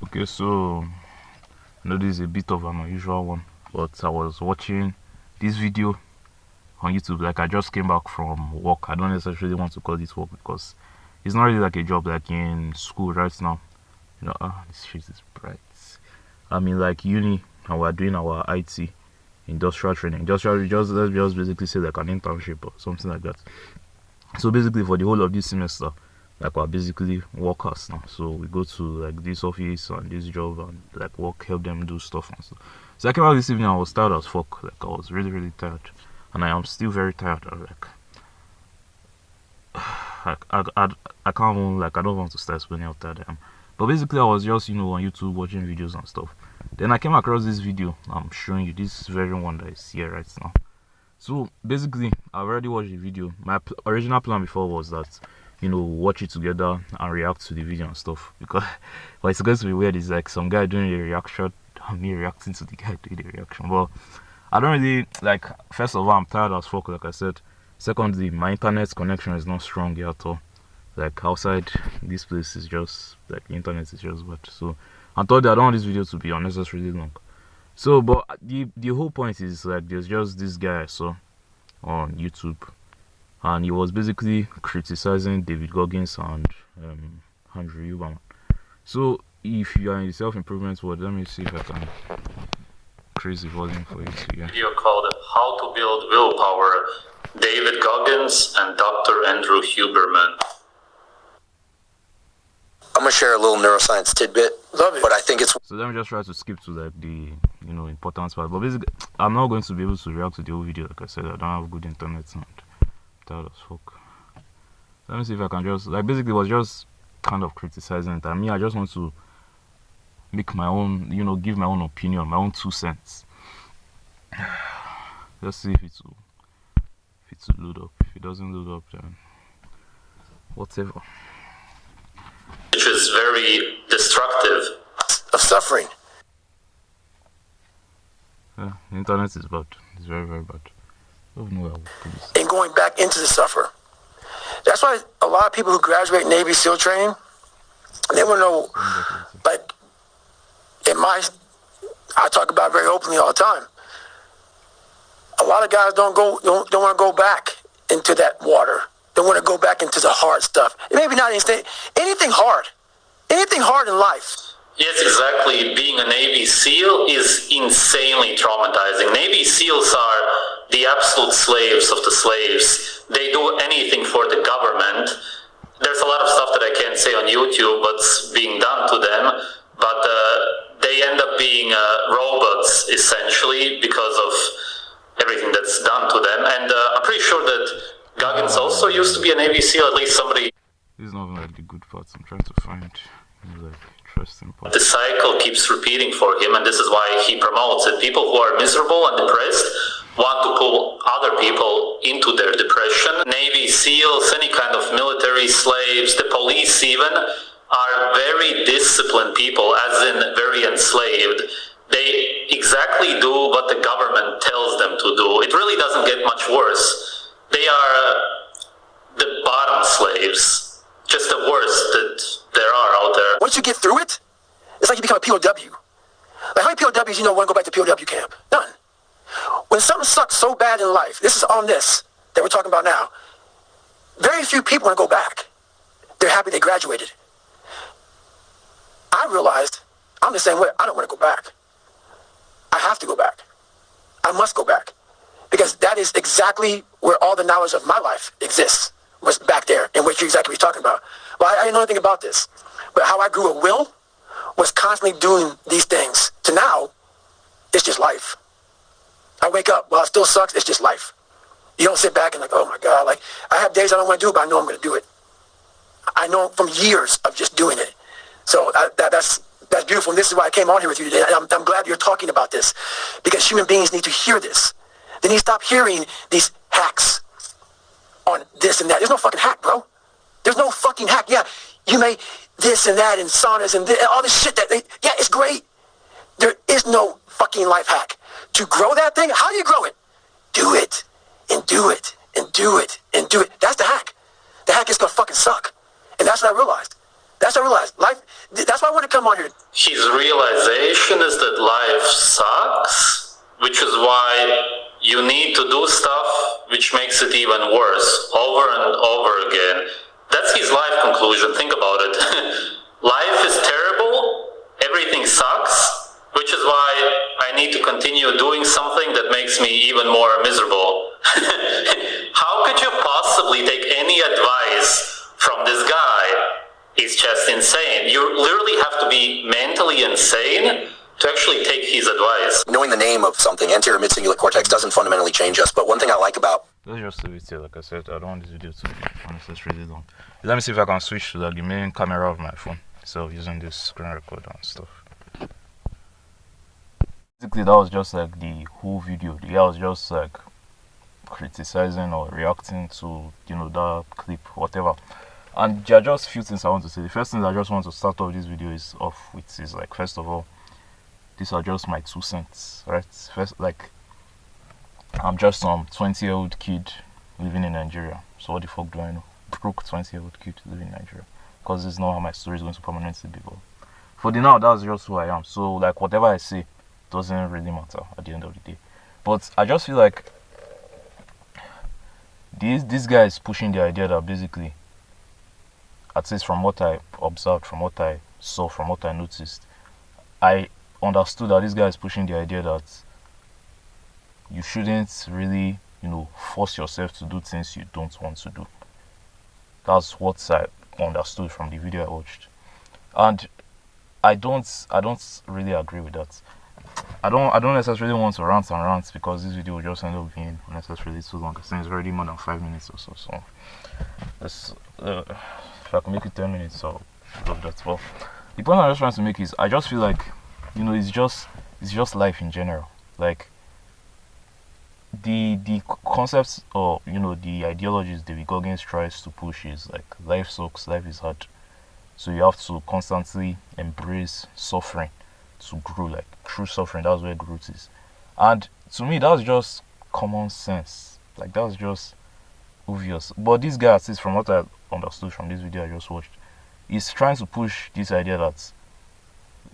Okay, so I know this is a bit of an unusual one, but I was watching this video on YouTube. Like I just came back from work. I don't necessarily want to call it work because it's not really like a job like in school right now. This shit is bright. I mean like uni and we're doing our IT industrial training. Industrial just let's just basically say like an internship or something like that. So basically for the whole of this semester, like we're basically workers now. So we go to like this office and this job and like work, help them do stuff and stuff. So I came out this evening, I was tired as fuck. Like I was really, really tired. And I am still very tired. I can't even, like I don't want to start explaining how tired I am. But basically I was just, on YouTube watching videos and stuff. Then I came across this video. I'm showing you this very one that is here right now. So basically I've already watched the video. My original plan before was that watch it together and react to the video and stuff, because but it's going to be weird. It's like some guy doing a reaction and me reacting to the guy doing the reaction. But I don't really like. First of all, I'm tired as fuck, like I said. Secondly, my internet connection is not strong here at all. Like outside this place is just like the internet is just bad. So I thought I don't want this video to be unnecessarily long. So but the whole point is like there's just this guy I saw on YouTube, and he was basically criticizing David Goggins and Andrew Huberman. So if you are in the self-improvement world, let me see if I can increase the volume for you to hear. Video called How to Build Willpower, David Goggins and Dr. Andrew Huberman. I'm going to share a little neuroscience tidbit. Love it. But I think it's... So let me just try to skip to like the important part. But basically, I'm not going to be able to react to the whole video. Like I said, I don't have good internet and tired as fuck. Let me see if I can just basically it was just kind of criticizing it. I mean, I just want to make my own, give my own opinion, my own 2 cents. Let's see if it will load up. If it doesn't load up, then whatever. Which is very destructive of suffering. Yeah, the internet is bad. It's very, very bad. And going back into the suffer. That's why a lot of people who graduate Navy SEAL training, they want to know, like, I talk about it very openly all the time. A lot of guys don't want to go back into that water. They want to go back into the hard stuff. Maybe not anything hard in life. Yes, exactly. Being a Navy SEAL is insanely traumatizing. Navy SEALs are the absolute slaves of the slaves. They do anything for the government. There's a lot of stuff that I can't say on YouTube what's being done to them, but they end up being robots, essentially, because of everything that's done to them. And I'm pretty sure that Goggins also used to be a Navy SEAL, at least somebody... This is not like the good parts. I'm trying to find interesting parts. The cycle keeps repeating for him, and this is why he promotes it. People who are miserable and depressed want to pull other people into their depression. Navy SEALs, any kind of military slaves, the police even, are very disciplined people, as in very enslaved. They exactly do what the government tells them to do. It really doesn't get much worse. They are the bottom slaves, just the worst that there are out there. Once you get through it, it's like you become a POW. Like how many POWs want to go back to POW camp? None. When something sucks so bad in life, this is on this that we're talking about now, very few people want to go back. They're happy they graduated. I realized I'm the same way. I don't want to go back. I have to go back. I must go back. Because that is exactly where all the knowledge of my life exists, was back there, in which you're exactly talking about. Well, I didn't know anything about this. But how I grew a will was constantly doing these things. To now, it's just life. I wake up, while it still sucks, it's just life. You don't sit back and like, oh my God, like, I have days I don't want to do it, but I know I'm going to do it. I know from years of just doing it. So that's beautiful, and this is why I came on here with you today. I'm glad you're talking about this, because human beings need to hear this. They need to stop hearing these hacks on this and that. There's no fucking hack, bro. There's no fucking hack. Yeah, you may this and that and saunas and all this shit yeah, it's great. There is no fucking life hack. To grow that thing, how do you grow it? Do it, and do it, and do it, and do it. That's the hack. The hack is gonna fucking suck. And that's what I realized. That's what I realized. Life. That's why I want to come on here. His realization is that life sucks, which is why you need to do stuff which makes it even worse over and over again. That's his life conclusion. Think about it. Life is terrible. Everything sucks, which is why I need to continue doing something that makes me even more miserable. How could you possibly take any advice from this guy? He's just insane. You literally have to be mentally insane to actually take his advice. Knowing the name of something, anterior mid-cingulate cortex, doesn't fundamentally change us. But one thing I like about... Let's just leave it here. Like I said, I don't want this video to be unnecessarily long. Let me see if I can switch to like the main camera of my phone instead of using this screen recorder and stuff. Basically, that was just like the whole video. The guy was just like criticizing or reacting to, you know, that clip, whatever. And there are just a few things I want to say. The first thing I just want to start off this video is off with is like, first of all, these are just my 2 cents, right? First, like, I'm just some 20-year-old kid living in Nigeria. So what the fuck do I know? Broke 20-year-old kid living in Nigeria. Because this is not how my story is going to permanently be. But for the now, that's just who I am. So like whatever I say doesn't really matter at the end of the day. But I just feel like this guy is pushing the idea that basically, at least from what I observed, from what I saw, from what I noticed, I understood that this guy is pushing the idea that you shouldn't really, you know, force yourself to do things you don't want to do. That's what I understood from the video I watched, and I don't really agree with that. I don't necessarily want to rant and rant because this video will just end up being unnecessarily too long. I think it's already more than 5 minutes or so. So let's if I can make it 10 minutes, I'll love that. Well, the point I'm just trying to make is I just feel like, you know, it's just life in general. Like the concepts or, you know, the ideologies David Goggins tries to push is like life sucks, life is hard, so you have to constantly embrace suffering to grow. Like true suffering, that's where growth is. And to me, that's just common sense. Like that's just obvious. But this guy, at least from what I understood from this video I just watched, is trying to push this idea that,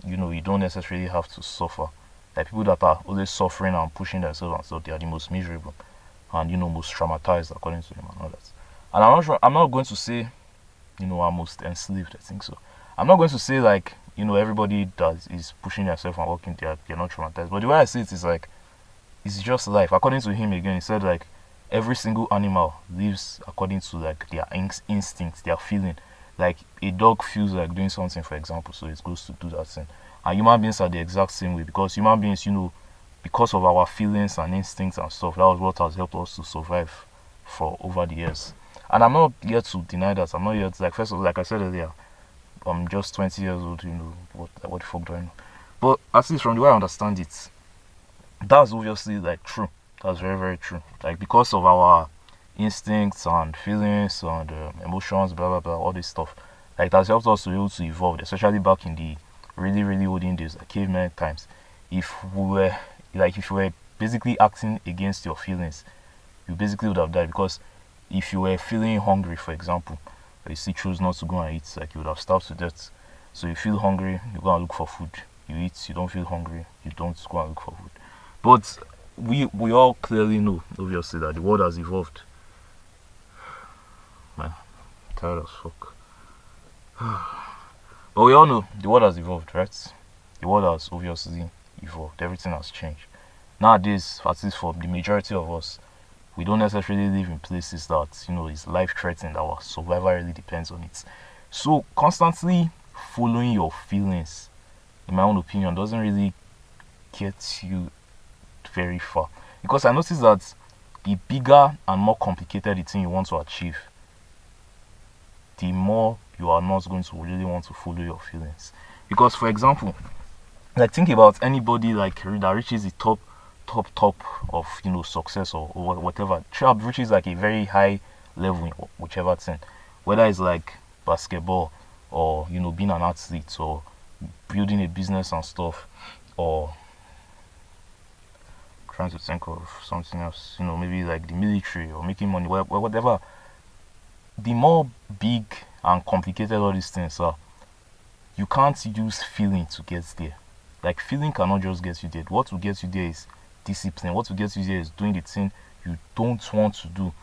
you know, you don't necessarily have to suffer. Like people that are always suffering and pushing themselves and stuff, they are the most miserable and, you know, most traumatized according to him and all that. And I'm not going to say, you know, I'm most enslaved. I think so. I'm not going to say like, you know, everybody that is pushing themselves and working, they're not traumatized. But the way I see it is like, it's just life. According to him again, he said like every single animal lives according to like their instincts, their feeling. Like a dog feels like doing something, for example, so it goes to do that thing. And human beings are the exact same way, because human beings, you know, because of our feelings and instincts and stuff, that was what has helped us to survive for over the years. And I'm not here to deny that. I'm not here to, like, first of all, like I said earlier, I'm just 20 years old, you know, what the fuck do I know? But at least from the way I understand it, that's obviously like true. That's very, very true. Like because of our instincts and feelings and emotions, blah blah blah, all this stuff, like that's helped us to be able to evolve, especially back in the really olden days, like caveman times. If we were basically acting against your feelings, you basically would have died. Because if you were feeling hungry, for example, you still choose not to go and eat, like you would have starved to death. So you feel hungry, you go and look for food. You eat, you don't feel hungry, you don't go and look for food. But we all clearly know, obviously, that the world has evolved. Man, I'm tired as fuck. But we all know the world has evolved, right? The world has obviously evolved. Everything has changed. Nowadays, at least for the majority of us, we don't necessarily live in places that, you know, is life-threatening, that our survival really depends on it. So constantly following your feelings, in my own opinion, doesn't really get you very far. Because I noticed that the bigger and more complicated the thing you want to achieve, the more you are not going to really want to follow your feelings. Because, for example, like think about anybody like that reaches the top of, you know, success or whatever. Trap reaches like a very high level in whichever thing, whether it's like basketball or, you know, being an athlete or building a business and stuff, or trying to think of something else, you know, maybe like the military or making money, whatever. The more big and complicated all these things are, you can't use feeling to get there. Like, feeling cannot just get you there. What will get you there is discipline. What will get you there is doing the thing you don't want to do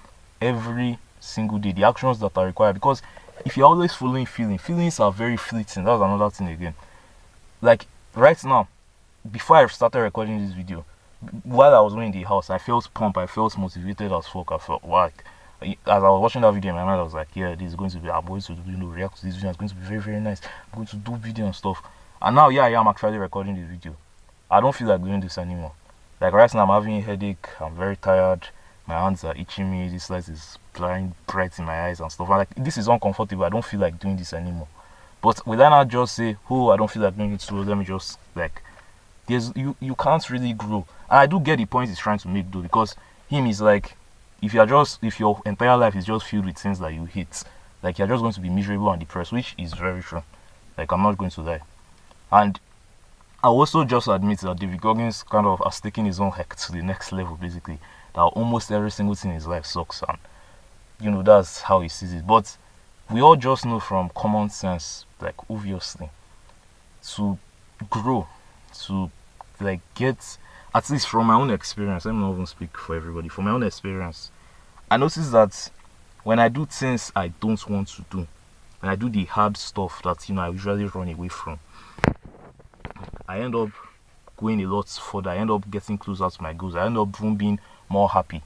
every single day, the actions that are required. Because if you're always following feelings are very fleeting. That's another thing again. Like, right now, before I started recording this video, while I was in the house, I felt pumped, I felt motivated as fuck. I felt like, as I was watching that video in my mind, I was like, yeah, this is going to be, I'm going to, react to this video. It's going to be very, very nice. I'm going to do video and stuff. And now, yeah, I am actually recording this video. I don't feel like doing this anymore. Like, right now, I'm having a headache. I'm very tired. My hands are itching me. This light is blind, bright in my eyes and stuff. I'm like, this is uncomfortable. I don't feel like doing this anymore. But will I not just say, oh, I don't feel like doing it, so let me just, like, you can't really grow. And I do get the point he's trying to make, though, because him is like, if your entire life is just filled with things that you hate, like, you're just going to be miserable and depressed, which is very true. Like, I'm not going to lie. And I also just admit that David Goggins kind of has taken his own heck to the next level, basically. That almost every single thing in his life sucks, and that's how he sees it. But we all just know from common sense, like, obviously, to grow, to, like, get, at least from my own experience, I'm not even speak for everybody, from my own experience, I notice that when I do things I don't want to do, when I do the hard stuff that I usually run away from, I end up going a lot further. I end up getting closer to my goals. I end up being more happy.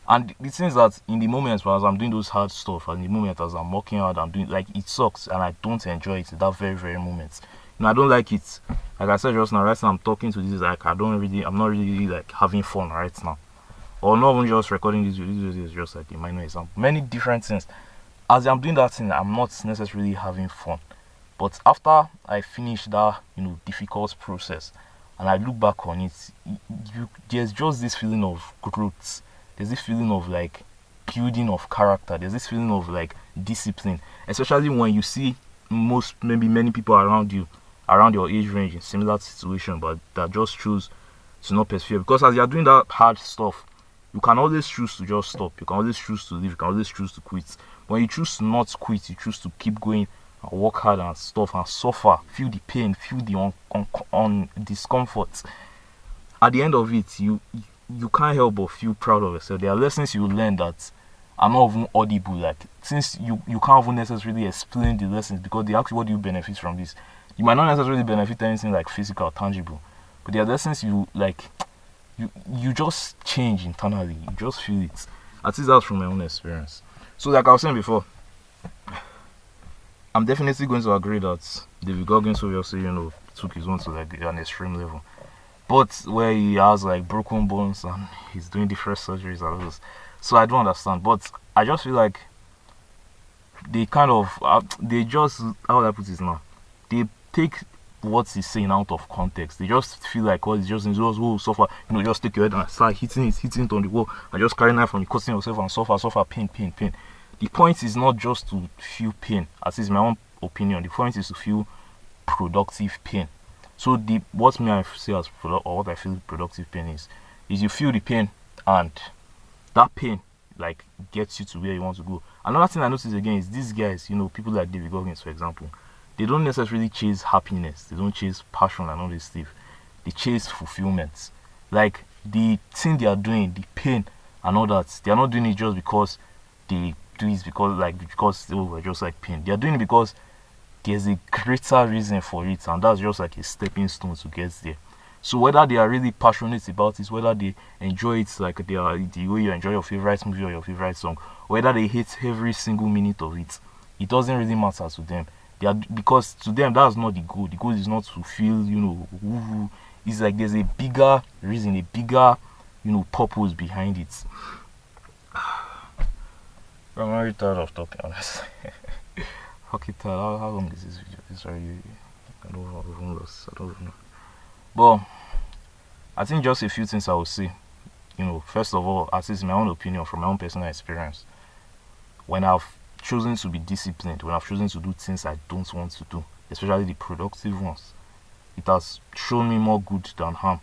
And the thing is that in the moment as I'm doing those hard stuff, and in the moment as I'm working out, I'm doing, like, it sucks and I don't enjoy it at that very, very moment. I don't like it. Like I said just now, right now I'm talking to this, like, I'm not really like having fun right now. Or not even just recording this video is just like a minor example. Many different things. As I'm doing that thing, I'm not necessarily having fun. But after I finish that, difficult process, and I look back on it, there's just this feeling of growth. There's this feeling of, like, building of character. There's this feeling of, like, discipline. Especially when you see many people around you, around your age range, in similar situation, but that just choose to not persevere. Because as you're doing that hard stuff, you can always choose to just stop. You can always choose to leave. You can always choose to quit. When you choose to not quit, you choose to keep going and work hard and stuff and suffer, feel the pain, feel the discomfort. At the end of it, you can't help but feel proud of yourself. There are lessons you learn that are not even audible. Like, since you can't even necessarily explain the lessons, because they ask you, what do you benefit from this? You might not necessarily benefit anything like physical or tangible, but there are lessons you just change internally. You just feel it. At least that's from my own experience. So, like I was saying before, I'm definitely going to agree that David Goggins obviously, took his own to, like, an extreme level. But where he has, like, broken bones and he's doing different surgeries and all this. So I don't understand. But I just feel like they kind of, they just, how would I put it now? They take what he's saying out of context. They just feel like, oh, it's just suffer. Just take your head and start hitting it on the wall and just carry a knife and you're cutting yourself and suffer, pain. The point is not just to feel pain, at least my own opinion. The point is to feel productive pain. So what I say as or what I feel productive pain is you feel the pain, and that pain, like, gets you to where you want to go. Another thing I notice again is these guys, people like David Goggins, for example, they don't necessarily chase happiness. They don't chase passion and all this stuff. They chase fulfillment. Like, the thing they are doing, the pain and all that, they are not doing it just because they do it because they were just like pain. They are doing it because there's a greater reason for it, and that's just like a stepping stone to get there. So whether they are really passionate about it, whether they enjoy it like the way you enjoy your favorite movie or your favorite song, whether they hate every single minute of it, it doesn't really matter to them. Because to them, that's not the goal. The goal is not to feel, woo-woo. It's like there's a bigger reason, a bigger, purpose behind it. I'm very tired of talking, honestly. Fucking tired. How long is this video? It's already, I don't know. But I think just a few things I will say. First of all, at least in my own opinion, from my own personal experience, when I've chosen to be disciplined, when I've chosen to do things I don't want to do, especially the productive ones, it has shown me more good than harm.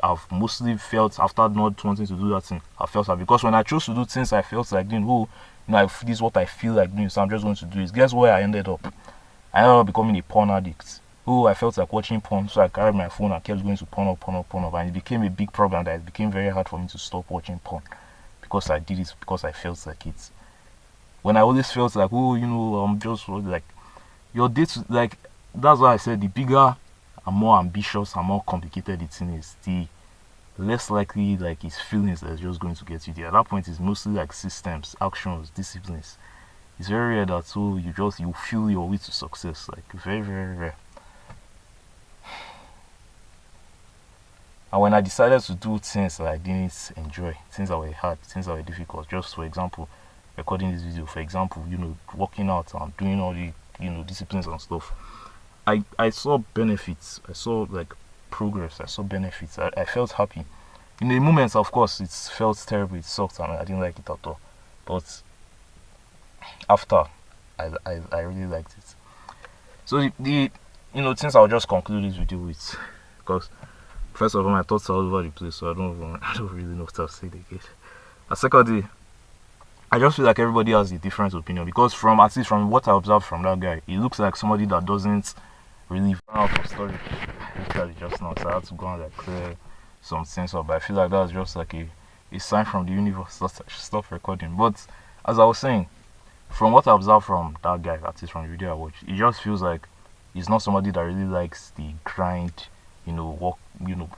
I've mostly felt, after not wanting to do that thing, I felt that because when I chose to do things I felt like doing, this is what I feel like doing, so I'm just going to do it. Guess where I ended up? I ended up becoming a porn addict. Oh, I felt like watching porn, so I carried my phone and kept going to porn up, and it became a big problem that it became very hard for me to stop watching porn because I did it because I felt like it. When I always felt like, oh, I'm just like your dates, like that's why I said the bigger and more ambitious and more complicated the thing is, the less likely like his feelings that's just going to get you there. At that point, it's mostly like systems, actions, disciplines. It's very rare that you feel your way to success. Like very, very rare. And when I decided to do things that I didn't enjoy, things that were hard, things that were difficult, just for example, recording this video, for example, working out and doing all the disciplines and stuff, I saw benefits. I saw like progress. I saw benefits. I felt happy. In the moments, of course, it felt terrible. It sucked, and I didn't like it at all. But after, I really liked it. So the things I'll just conclude this video with, because first of all, my thoughts are all over the place, so I don't really know what to say again. Secondly, I just feel like everybody has a different opinion, because at least from what I observed from that guy, he looks like somebody that doesn't really run out of story. Literally just now, so I had to go and like clear some things up. But I feel like that's just like a sign from the universe that I should stop recording. But as I was saying, from what I observed from that guy, at least from the video I watched, it just feels like he's not somebody that really likes the grind, walk,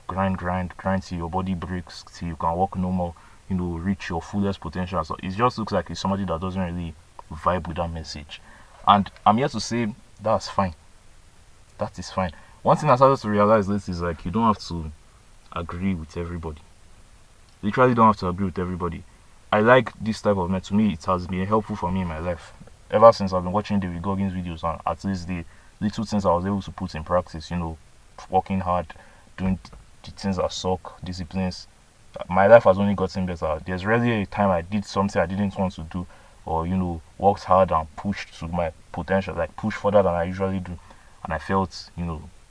grind till your body breaks, till you can walk normal, reach your fullest potential. So it just looks like he's somebody that doesn't really vibe with that message. And I'm here to say that's fine. That is fine. One thing I started to realize this is like you don't have to agree with everybody. Literally don't have to agree with everybody. I like this type of method. To me, it has been helpful for me in my life. Ever since I've been watching the Goggins videos, and at least the little things I was able to put in practice, working hard, doing the things that suck, disciplines, my life has only gotten better. There's rarely a time I did something I didn't want to do, or worked hard and pushed to my potential, like push further than I usually do, and I felt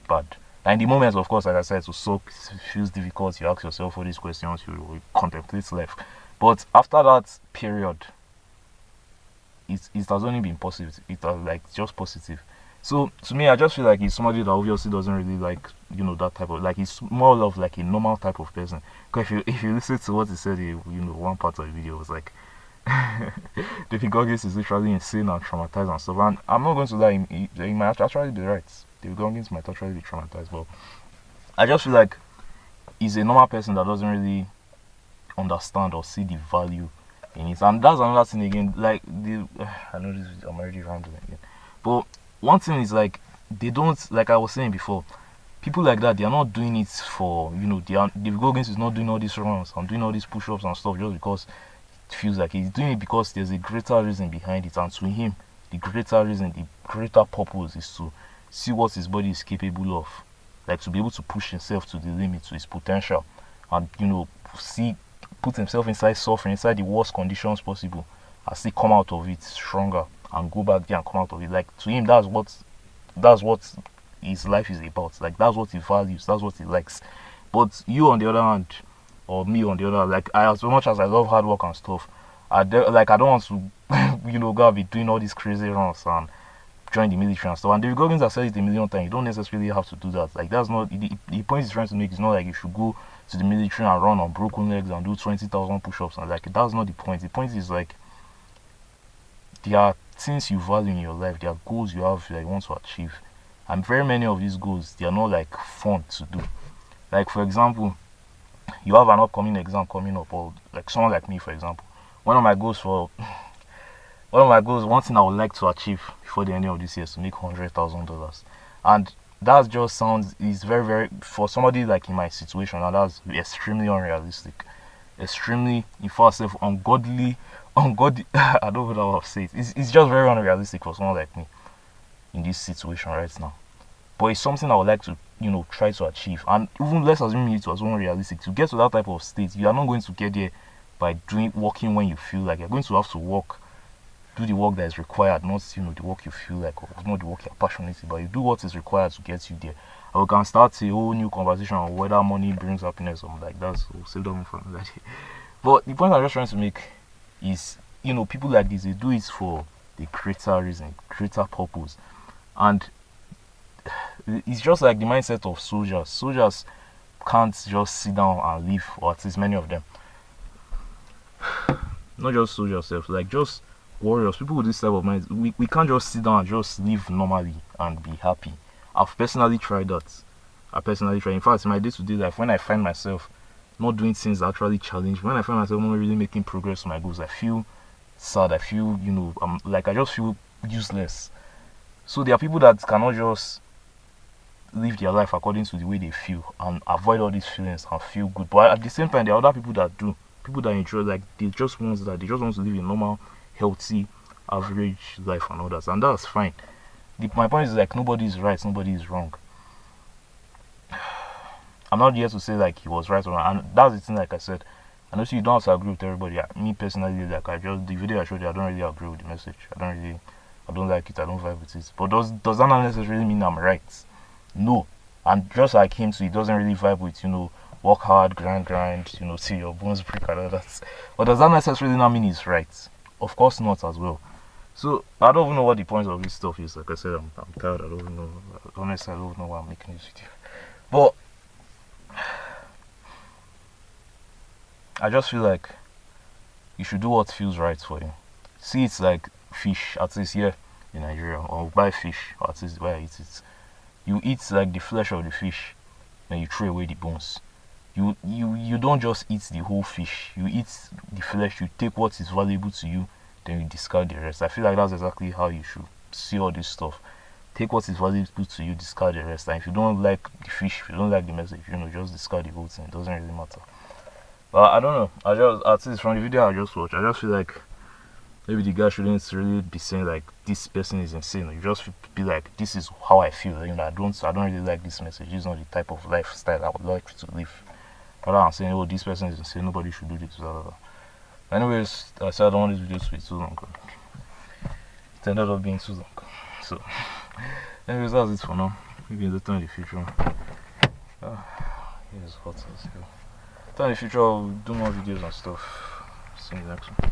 bad. And in the moments, of course, like I said, to suck, it feels difficult. You ask yourself all these questions, you contemplate life. But after that period, it has only been positive. It has like just positive. So to me, I just feel like he's somebody that obviously doesn't really like that type of, like, he's more of like a normal type of person. Because if you listen to what he said, one part of the video was like, David Goggins is literally insane and traumatized and stuff. And I'm not going to lie, he might actually be right. David Goggins might actually be traumatized, but I just feel like he's a normal person that doesn't really understand or see the value in it. And that's another thing again, like I know this, I'm already rambling again, but one thing is like they don't, like I was saying before, people like that, they are not doing it for David Goggins is not doing all these runs and doing all these push-ups and stuff just because it feels like he's doing it, because there's a greater reason behind it. And to him, the greater reason, the greater purpose is to see what his body is capable of, like to be able to push himself to the limit, to his potential, and put himself inside suffering, inside the worst conditions possible, and still come out of it stronger and go back there and come out of it. Like to him, that's what his life is about. Like that's what he values, that's what he likes. But you on the other hand, or me on the other, like as much as I love hard work and stuff, I don't want to go and be doing all these crazy runs and join the military and stuff. And David Goggins has said it a million times, you don't necessarily have to do that. Like that's not the point he's trying to make. Is not like you should go to the military and run on broken legs and do 20,000 push-ups, and like that's not the point. The point is like there are things you value in your life, there are goals you have that you want to achieve, and very many of these goals, they are not like fun to do. Like for example, you have an upcoming exam coming up, or like someone like me, for example, one thing I would like to achieve before the end of this year is to make $100,000, and that just is very, very, for somebody like in my situation, and that's extremely unrealistic, extremely, in fact, ungodly. I don't know how to say it. It's just very unrealistic for someone like me in this situation right now. But it's something I would like to try to achieve. And even let's assume it was unrealistic, to get to that type of state, you are not going to get there by working when you feel like. You're going to have to work, do the work that is required, not the work you feel like, or not the work you're passionate about. You do what is required to get you there. And we can start a whole new conversation on whether money brings happiness or like that. So we'll save that one for another day. But the point I'm just trying to make is, people like this, they do it for the greater reason, greater purpose. And it's just like the mindset of soldiers. Soldiers can't just sit down and live, or at least many of them. Not just soldiers, like just warriors, people with this type of mind. We can't just sit down and just live normally and be happy. I've personally tried that. In fact, in my day-to-day life, when I find myself not doing things that actually challenge, when I find myself not really making progress to my goals, I feel sad. I feel, I just feel useless. So there are people that cannot just live their life according to the way they feel and avoid all these feelings and feel good. But at the same time, there are other people that do. People that enjoy, like they just want to live a normal, healthy, average life and all that, and that's fine. My point is, like, nobody is right, nobody is wrong. I'm not here to say like he was right or wrong, and that's the thing. Like I said, I know you don't have to agree with everybody. Me personally, like the video I showed you, I don't really agree with the message. I don't like it. I don't vibe with it. But does that not necessarily mean I'm right? No. And just like him, so he doesn't really vibe with work hard, grind, see your bones break and all that. But does that necessarily not mean he's right? Of course not as well. So I don't even know what the point of this stuff is. Like I said, I'm tired. I don't even know. Honestly, I don't even know why I'm making this video. But I just feel like you should do what feels right for you. See, it's like fish, at least here in Nigeria, or buy fish, or at least where I eat it. You eat like the flesh of the fish, and you throw away the bones. You don't just eat the whole fish. You eat the flesh. You take what is valuable to you, then you discard the rest. I feel like that's exactly how you should see all this stuff. Take what is valuable to you, discard the rest. And if you don't like the fish, if you don't like the message, just discard the whole thing. It doesn't really matter. But I don't know. At least from the video I just watched, I just feel like maybe the guy shouldn't really be saying like this person is insane. You just be like, this is how I feel. I don't really like this message. This is not the type of lifestyle I would like to live. Rather than saying, oh, this person is insane, nobody should do this. Blah, blah, blah. Anyways, I said I don't want this video to be too long. It ended up being too long. So, anyways, that's it for now. Maybe later in the future. It's hot as hell. In the future, I'll do more videos and stuff. See you next one.